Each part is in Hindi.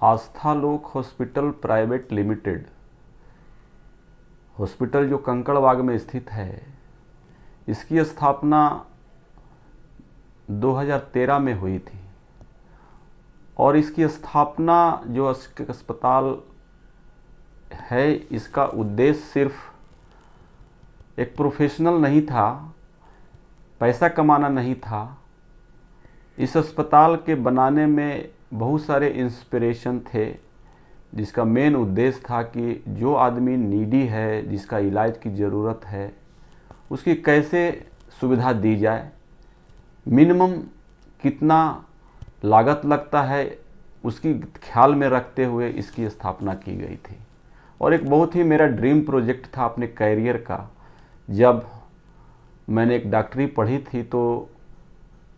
आस्था लोक हॉस्पिटल प्राइवेट लिमिटेड हॉस्पिटल जो कंकड़बाग में स्थित है, इसकी स्थापना 2013 में हुई थी। और इसकी स्थापना जो अस्पताल है, इसका उद्देश्य सिर्फ एक प्रोफेशनल नहीं था, पैसा कमाना नहीं था। इस अस्पताल के बनाने में बहुत सारे इंस्पिरेशन थे, जिसका मेन उद्देश्य था कि जो आदमी नीडी है, जिसका इलाज की ज़रूरत है, उसकी कैसे सुविधा दी जाए, मिनिमम कितना लागत लगता है, उसकी ख्याल में रखते हुए इसकी स्थापना की गई थी। और एक बहुत ही मेरा ड्रीम प्रोजेक्ट था अपने कैरियर का। जब मैंने एक डॉक्टरी पढ़ी थी तो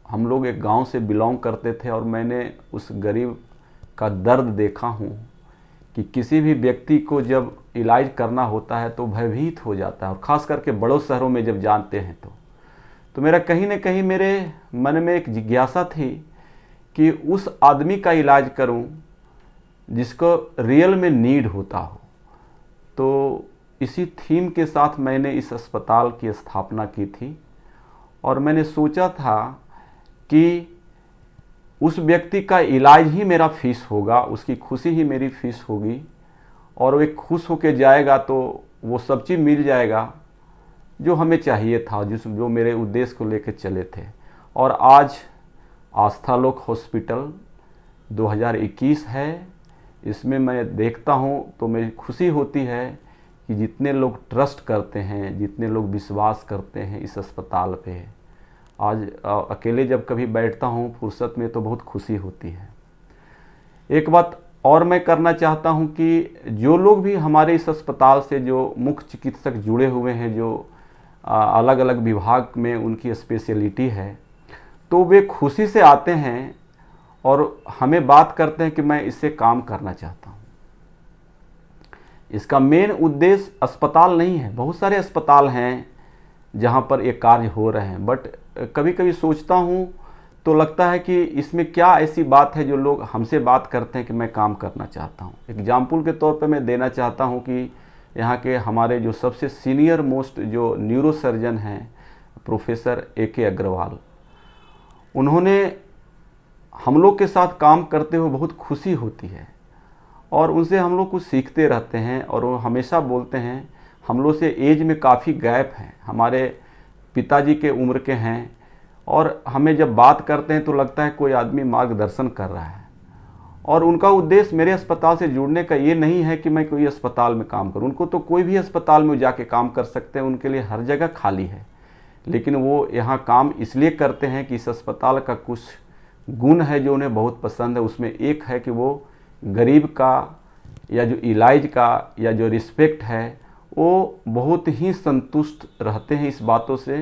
हम लोग एक गांव से बिलोंग करते थे और मैंने उस गरीब का दर्द देखा हूँ कि किसी भी व्यक्ति को जब इलाज करना होता है तो भयभीत हो जाता है, और ख़ास करके बड़ों शहरों में जब जानते हैं तो मेरा कहीं ना कहीं मेरे मन में एक जिज्ञासा थी कि उस आदमी का इलाज करूं जिसको रियल में नीड होता हो। तो इसी थीम के साथ मैंने इस अस्पताल की स्थापना की थी, और मैंने सोचा था कि उस व्यक्ति का इलाज ही मेरा फीस होगा, उसकी खुशी ही मेरी फीस होगी, और वो खुश होकर जाएगा तो वो सब चीज़ मिल जाएगा जो हमें चाहिए था, जो मेरे उद्देश्य को लेकर चले थे। और आज आस्था लोक हॉस्पिटल 2021 है। इसमें मैं देखता हूँ तो मेरी खुशी होती है कि जितने लोग ट्रस्ट करते हैं, जितने लोग विश्वास करते हैं इस अस्पताल पे। आज अकेले जब कभी बैठता हूँ फुर्सत में तो बहुत खुशी होती है। एक बात और मैं करना चाहता हूँ कि जो लोग भी हमारे इस अस्पताल से जो मुख्य चिकित्सक जुड़े हुए हैं, जो अलग अलग विभाग में उनकी स्पेशलिटी है, तो वे खुशी से आते हैं और हमें बात करते हैं कि मैं इससे काम करना चाहता हूँ। इसका मेन उद्देश्य अस्पताल नहीं है। बहुत सारे अस्पताल हैं जहाँ पर ये कार्य हो रहे हैं, बट कभी कभी सोचता हूँ तो लगता है कि इसमें क्या ऐसी बात है जो लोग हमसे बात करते हैं कि मैं काम करना चाहता हूँ। एग्जाम्पल के तौर पे मैं देना चाहता हूँ कि यहाँ के हमारे जो सबसे सीनियर मोस्ट जो न्यूरो सर्जन हैं, प्रोफेसर AK अग्रवाल, उन्होंने हम लोग के साथ काम करते हुए बहुत खुशी होती है, और उनसे हम लोग कुछ सीखते रहते हैं। और वो हमेशा बोलते हैं, हम लोग से एज में काफ़ी गैप है, हमारे पिताजी के उम्र के हैं, और हमें जब बात करते हैं तो लगता है कोई आदमी मार्गदर्शन कर रहा है। और उनका उद्देश्य मेरे अस्पताल से जुड़ने का ये नहीं है कि मैं कोई अस्पताल में काम करूं। उनको तो कोई भी अस्पताल में जाके काम कर सकते हैं, उनके लिए हर जगह खाली है, लेकिन वो यहाँ काम इसलिए करते हैं कि इस अस्पताल का कुछ गुण है जो उन्हें बहुत पसंद है। उसमें एक है कि वो गरीब का या जो इलाज का या जो रिस्पेक्ट है, वो बहुत ही संतुष्ट रहते हैं इस बातों से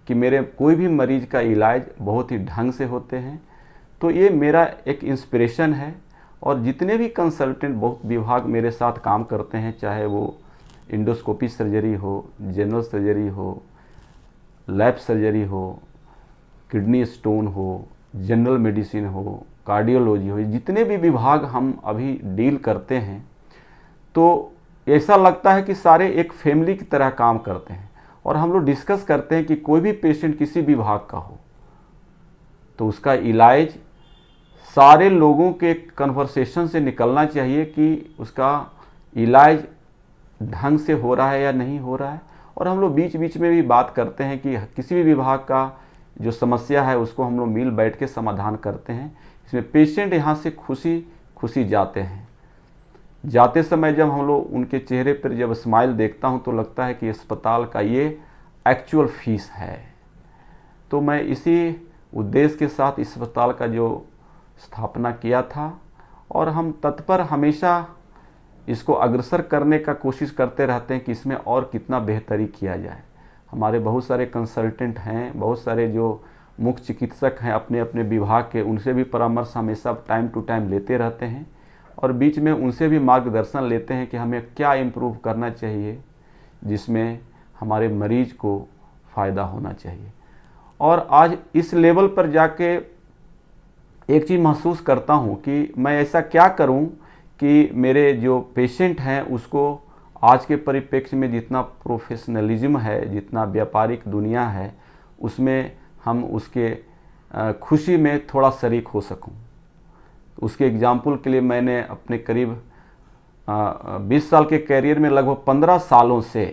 कि मेरे कोई भी मरीज का इलाज बहुत ही ढंग से होते हैं। तो ये मेरा एक इंस्पिरेशन है। और जितने भी कंसल्टेंट बहुत विभाग मेरे साथ काम करते हैं, चाहे वो इंडोस्कोपी सर्जरी हो, जनरल सर्जरी हो, लैब सर्जरी हो, किडनी स्टोन हो, जनरल मेडिसिन हो, कार्डियोलॉजी हो, जितने भी विभाग हम अभी डील करते हैं, तो ऐसा लगता है कि सारे एक फैमिली की तरह काम करते हैं। और हम लोग डिस्कस करते हैं कि कोई भी पेशेंट किसी विभाग का हो तो उसका इलाज सारे लोगों के कन्वर्सेशन से निकलना चाहिए कि उसका इलाज ढंग से हो रहा है या नहीं हो रहा है। और हम लोग बीच बीच में भी बात करते हैं कि किसी भी विभाग का जो समस्या है उसको हम लोग मिल बैठ के समाधान करते हैं। इसमें पेशेंट यहाँ से खुशी खुशी जाते हैं। जाते समय जब हम लोग उनके चेहरे पर जब स्माइल देखता हूँ तो लगता है कि अस्पताल का ये एक्चुअल फीस है। तो मैं इसी उद्देश्य के साथ इस अस्पताल का जो स्थापना किया था, और हम तत्पर हमेशा इसको अग्रसर करने का कोशिश करते रहते हैं कि इसमें और कितना बेहतरी किया जाए। हमारे बहुत सारे कंसल्टेंट हैं, बहुत सारे जो मुख्य चिकित्सक हैं अपने अपने विभाग के, उनसे भी परामर्श हमेशा टाइम टू टाइम लेते रहते हैं, और बीच में उनसे भी मार्गदर्शन लेते हैं कि हमें क्या इम्प्रूव करना चाहिए जिसमें हमारे मरीज को फ़ायदा होना चाहिए। और आज इस लेवल पर जाके एक चीज़ महसूस करता हूँ कि मैं ऐसा क्या करूँ कि मेरे जो पेशेंट हैं उसको आज के परिप्रेक्ष्य में जितना प्रोफेशनलिज्म है, जितना व्यापारिक दुनिया है, उसमें हम उसके खुशी में थोड़ा शरीक हो सकूं। उसके एग्जाम्पल के लिए मैंने अपने करीब 20 साल के कैरियर में लगभग 15 सालों से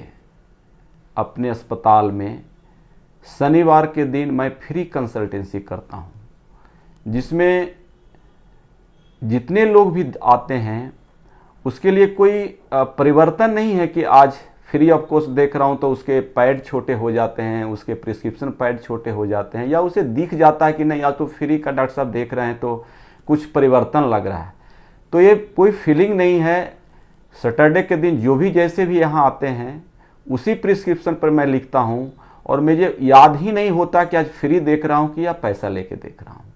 अपने अस्पताल में शनिवार के दिन मैं फ्री कंसल्टेंसी करता हूं, जिसमें जितने लोग भी आते हैं उसके लिए कोई परिवर्तन नहीं है कि आज फ्री ऑफ कॉस्ट देख रहा हूं तो उसके पैड छोटे हो जाते हैं, उसके प्रिस्क्रिप्शन पैड छोटे हो जाते हैं, या उसे दिख जाता है कि नहीं आज तो फ्री का डॉक्टर साहब देख रहे हैं तो कुछ परिवर्तन लग रहा है। तो ये कोई फीलिंग नहीं है। सैटरडे के दिन जो भी जैसे भी यहाँ आते हैं उसी प्रिस्क्रिप्शन पर मैं लिखता हूँ, और मुझे याद ही नहीं होता कि आज फ्री देख रहा हूँ कि या पैसा लेके देख रहा हूँ।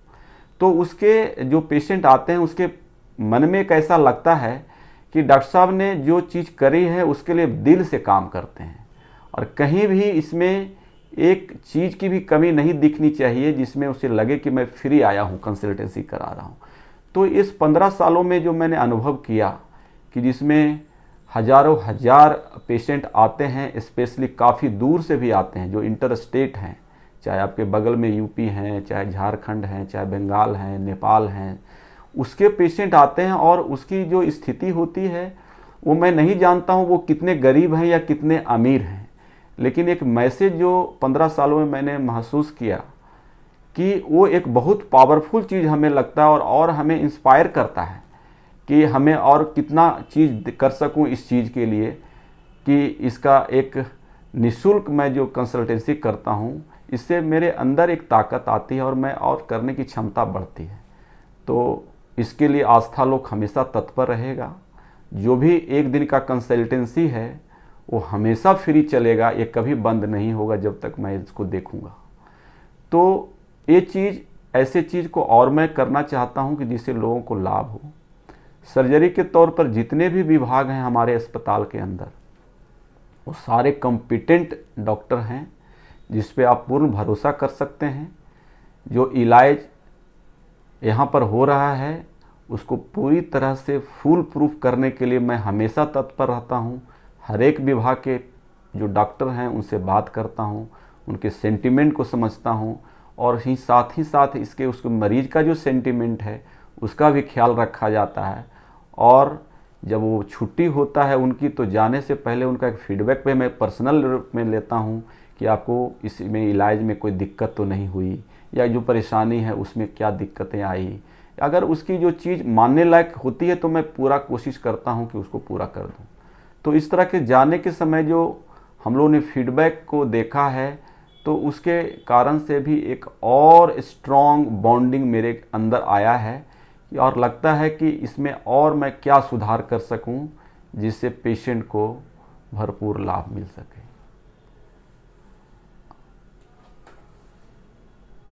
तो उसके जो पेशेंट आते हैं उसके मन में एक ऐसा लगता है कि डॉक्टर साहब ने जो चीज़ करी है उसके लिए दिल से काम करते हैं, और कहीं भी इसमें एक चीज़ की भी कमी नहीं दिखनी चाहिए जिसमें उसे लगे कि मैं फ्री आया हूँ, कंसल्टेंसी करा रहा हूँ। तो इस 15 सालों में जो मैंने अनुभव किया कि जिसमें हजारों हजार पेशेंट आते हैं, स्पेशली काफ़ी दूर से भी आते हैं जो इंटर स्टेट हैं, चाहे आपके बगल में यूपी हैं, चाहे झारखंड हैं, चाहे बंगाल हैं, नेपाल हैं, उसके पेशेंट आते हैं। और उसकी जो स्थिति होती है वो मैं नहीं जानता हूँ वो कितने गरीब हैं या कितने अमीर हैं, लेकिन एक मैसेज जो 15 सालों में मैंने महसूस किया कि वो एक बहुत पावरफुल चीज़ हमें लगता है और हमें इंस्पायर करता है कि हमें और कितना चीज़ कर सकूं इस चीज़ के लिए, कि इसका एक निःशुल्क मैं जो कंसल्टेंसी करता हूं इससे मेरे अंदर एक ताकत आती है और मैं और करने की क्षमता बढ़ती है। तो इसके लिए आस्था लोग हमेशा तत्पर रहेगा। जो भी एक दिन का कंसल्टेंसी है वो हमेशा फ्री चलेगा, ये कभी बंद नहीं होगा जब तक मैं इसको देखूंगा। तो ये चीज़ ऐसे चीज़ को और मैं करना चाहता हूं कि जिससे लोगों को लाभ हो। सर्जरी के तौर पर जितने भी विभाग हैं हमारे अस्पताल के अंदर वो सारे कॉम्पिटेंट डॉक्टर हैं जिस पे आप पूर्ण भरोसा कर सकते हैं। जो इलाज यहाँ पर हो रहा है उसको पूरी तरह से फुल प्रूफ करने के लिए मैं हमेशा तत्पर रहता हूँ। हर एक विभाग के जो डॉक्टर हैं उनसे बात करता हूँ, उनके सेंटिमेंट को समझता हूँ, और ही साथ इसके उसके मरीज का जो सेंटिमेंट है उसका भी ख्याल रखा जाता है। और जब वो छुट्टी होता है उनकी तो जाने से पहले उनका एक फीडबैक पे मैं पर्सनल रूप में लेता हूँ कि आपको इसमें इलाज में कोई दिक्कत तो नहीं हुई, या जो परेशानी है उसमें क्या दिक्कतें आई। अगर उसकी जो चीज़ मानने लायक होती है तो मैं पूरा कोशिश करता हूँ कि उसको पूरा कर दूँ। तो इस तरह के जाने के समय जो हम लोगों ने फीडबैक को देखा है तो उसके कारण से भी एक और स्ट्रॉन्ग बॉन्डिंग मेरे अंदर आया है, और लगता है कि इसमें और मैं क्या सुधार कर सकूं जिससे पेशेंट को भरपूर लाभ मिल सके।